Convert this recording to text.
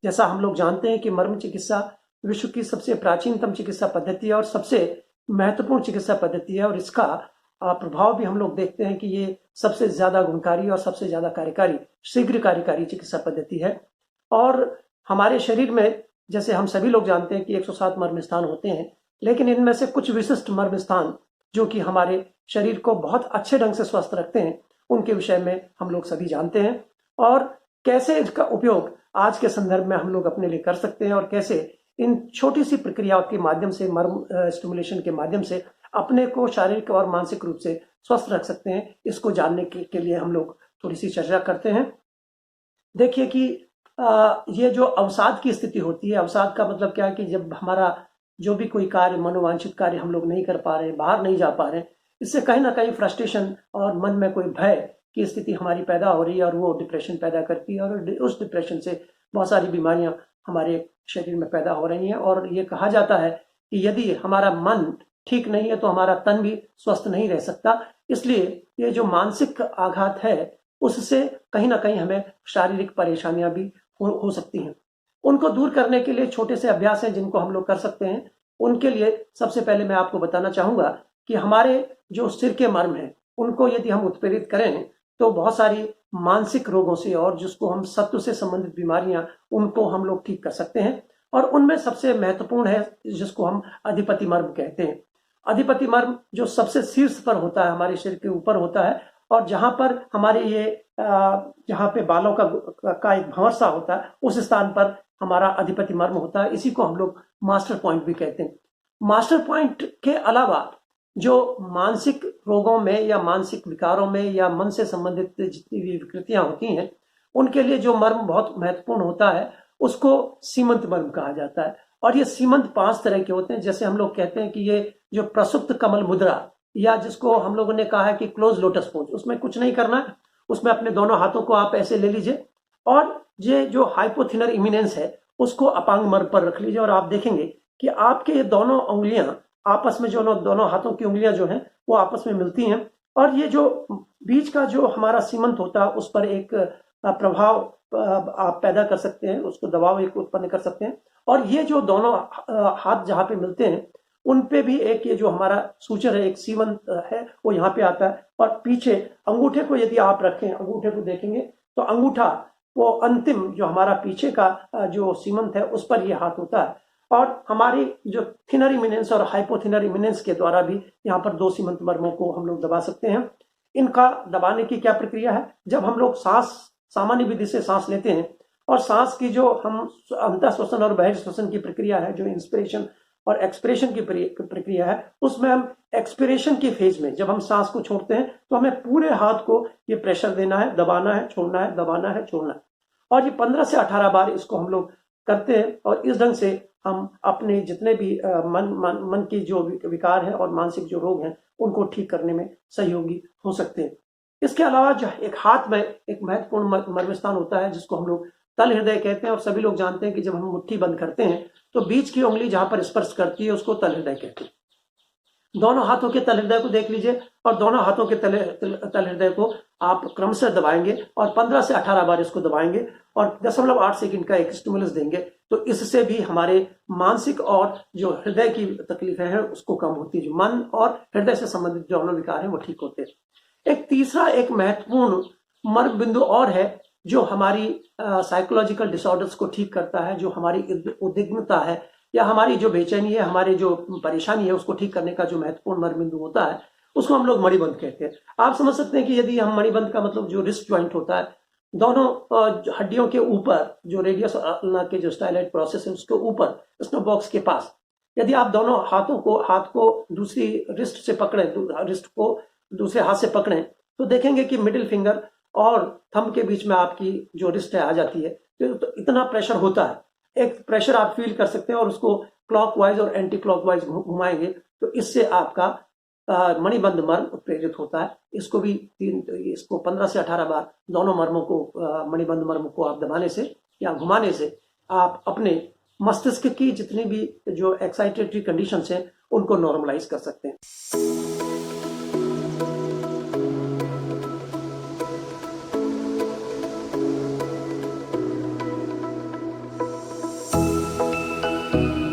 जैसा हम लोग जानते हैं कि मर्म चिकित्सा विश्व की सबसे प्राचीनतम चिकित्सा पद्धति है और सबसे महत्वपूर्ण चिकित्सा पद्धति है, और इसका प्रभाव भी हम लोग देखते हैं कि ये सबसे ज्यादा गुणकारी और सबसे ज्यादा कार्यकारी, शीघ्र कार्यकारी चिकित्सा पद्धति है। और हमारे शरीर में, जैसे हम सभी लोग जानते हैं कि 107 मर्म स्थान होते हैं, लेकिन इनमें से कुछ विशिष्ट मर्म स्थान जो कि हमारे शरीर को बहुत अच्छे ढंग से स्वस्थ रखते हैं, उनके विषय में हम लोग सभी जानते हैं, और कैसे इसका उपयोग आज के संदर्भ में हम लोग अपने लिए कर सकते हैं, और कैसे इन छोटी सी प्रक्रियाओं के माध्यम से, मर्म स्टिमुलेशन के माध्यम से अपने को शारीरिक और मानसिक रूप से स्वस्थ रख सकते हैं। इसको जानने के लिए हम लोग थोड़ी सी चर्चा करते हैं। देखिए कि ये जो अवसाद की स्थिति होती है, अवसाद का मतलब क्या है कि जब हमारा जो भी कोई कार्य, मनोवांछित कार्य हम लोग नहीं कर पा रहे हैं, बाहर नहीं जा पा रहे हैं, इससे कहीं ना कहीं फ्रस्ट्रेशन और मन में कोई भय की स्थिति हमारी पैदा हो रही है, और वो डिप्रेशन पैदा करती है, और उस डिप्रेशन से बहुत सारी बीमारियां हमारे शरीर में पैदा हो रही हैं। और ये कहा जाता है कि यदि हमारा मन ठीक नहीं है तो हमारा तन भी स्वस्थ नहीं रह सकता। इसलिए ये जो मानसिक आघात है, उससे कहीं ना कहीं हमें शारीरिक परेशानियां भी हो सकती हैं। उनको दूर करने के लिए छोटे से अभ्यास हैं जिनको हम लोग कर सकते हैं। उनके लिए सबसे पहले मैं आपको बताना चाहूंगा कि हमारे जो सिर के मर्म हैं, उनको यदि हम उत्प्रेरित करें तो बहुत सारी मानसिक रोगों से, और जिसको हम सत्व से संबंधित बीमारियां, उनको हम लोग ठीक कर सकते हैं। और उनमें सबसे महत्वपूर्ण है जिसको हम अधिपति मर्म कहते हैं। अधिपति मर्म जो सबसे शीर्ष पर होता है, हमारे शरीर के ऊपर होता है, और जहां पर हमारे ये जहां पे बालों का एक भंवर सा होता है, उस स्थान पर हमारा अधिपति मर्म होता है। इसी को हम लोग मास्टर पॉइंट भी कहते हैं। मास्टर पॉइंट के अलावा जो मानसिक रोगों में या मानसिक विकारों में या मन से संबंधित जितनी भी विकृतियां होती हैं, उनके लिए जो मर्म बहुत महत्वपूर्ण होता है, उसको सीमंत मर्म कहा जाता है। और ये सीमंत 5 तरह के होते हैं। जैसे हम लोग कहते हैं कि ये जो प्रसुप्त कमल मुद्रा, या जिसको हम लोगों ने कहा है कि क्लोज लोटस पोज, उसमें कुछ नहीं करना है। उसमें अपने दोनों हाथों को आप ऐसे ले लीजिए, और ये जो हाइपोथिनर इमिनेंस है उसको अपांग मर्म पर रख लीजिए, और आप देखेंगे कि आपके ये दोनों उंगलियां आपस में, जो दोनों हाथों की उंगलियां जो हैं वो आपस में मिलती हैं, और ये जो बीच का जो हमारा सीमंत होता है उस पर एक प्रभाव आप पैदा कर सकते हैं, उसको दबाव एक उत्पन्न कर सकते हैं। और ये जो दोनों हाथ जहां पे मिलते हैं, उन पे भी एक ये जो हमारा सूचर है, एक सीमंत है, वो यहाँ पे आता है। और पीछे अंगूठे को यदि आप रखें, अंगूठे को देखेंगे तो अंगूठा वो अंतिम जो हमारा पीछे का जो सीमंत है, उस पर ये हाथ होता है। और हमारी जो थिनर इमिनेंस और हाइपोथिनर इमिनेंस के द्वारा भी यहाँ पर 2 सीमंत मर्मों को हम लोग दबा सकते हैं। इनका दबाने की क्या प्रक्रिया है? जब हम लोग सांस, सामान्य विधि से सांस लेते हैं, और सांस की जो हम अंतः श्वसन और बहिर् श्वसन की प्रक्रिया है, जो इंस्पिरेशन और एक्सपिरेशन की प्रक्रिया है, उसमें हम एक्सपिरेशन की फेज में जब हम सांस को छोड़ते हैं तो हमें पूरे हाथ को ये प्रेशर देना है, दबाना है, छोड़ना है, दबाना है, छोड़ना है। और ये 15 से 18 बार इसको हम लोग करते हैं, और इस ढंग से हम अपने जितने भी मन की जो विकार है और मानसिक जो रोग हैं, उनको ठीक करने में सहयोगी हो सकते हैं। इसके अलावा जो एक हाथ में एक महत्वपूर्ण मर्म स्थान होता है जिसको हम लोग तल हृदय कहते हैं, और सभी लोग जानते हैं कि जब हम मुट्ठी बंद करते हैं तो बीच की उंगली जहां पर स्पर्श करती है उसको तल हृदय कहते हैं। दोनों हाथों के तल हृदय को देख लीजिए, और दोनों हाथों के तल हृदय को आप क्रमशः दबाएंगे, और 15 से 18 बार इसको दबाएंगे, और 0.8 सेकंड का एक स्टिमुलस देंगे। तो इससे भी हमारे मानसिक और जो हृदय की तकलीफें हैं उसको कम होती है। जो मन और हृदय से संबंधित जो विकार हैं वो ठीक होते हैं। एक तीसरा एक महत्वपूर्ण मर्म बिंदु और है जो हमारी साइकोलॉजिकल डिसऑर्डर्स को ठीक करता है, जो हमारी उद्विग्नता है या हमारी जो बेचैनी है, हमारी जो परेशानी है, उसको ठीक करने का जो महत्वपूर्ण मर्म बिंदु होता है, उसको हम लोग मणिबंध कहते हैं। आप समझ सकते हैं कि यदि हम मणिबंध का मतलब जो रिस्ट ज्वाइंट होता है, दोनों हड्डियों के ऊपर जो रेडियस के जो स्टाइलाइट प्रोसेस है उसके ऊपर स्नो बॉक्स के पास, यदि आप दोनों हाथ को दूसरी रिस्ट से पकड़े, रिस्ट को दूसरे हाथ से पकड़ें, तो देखेंगे कि मिडिल फिंगर और थंब के बीच में आपकी जो रिस्ट है आ जाती है। तो इतना प्रेशर होता है, एक प्रेशर आप फील कर सकते हैं, और उसको क्लॉकवाइज और एंटी क्लॉकवाइज घुमाएंगे तो इससे आपका मणिबंध मर्म उत्प्रेरित होता है। इसको 15 से 18 बार दोनों मर्मों को, मणिबंध मर्म को आप दबाने से या घुमाने से आप अपने मस्तिष्क की जितनी भी जो एक्साइटेटरी कंडीशंस हैं उनको नॉर्मलाइज कर सकते हैं।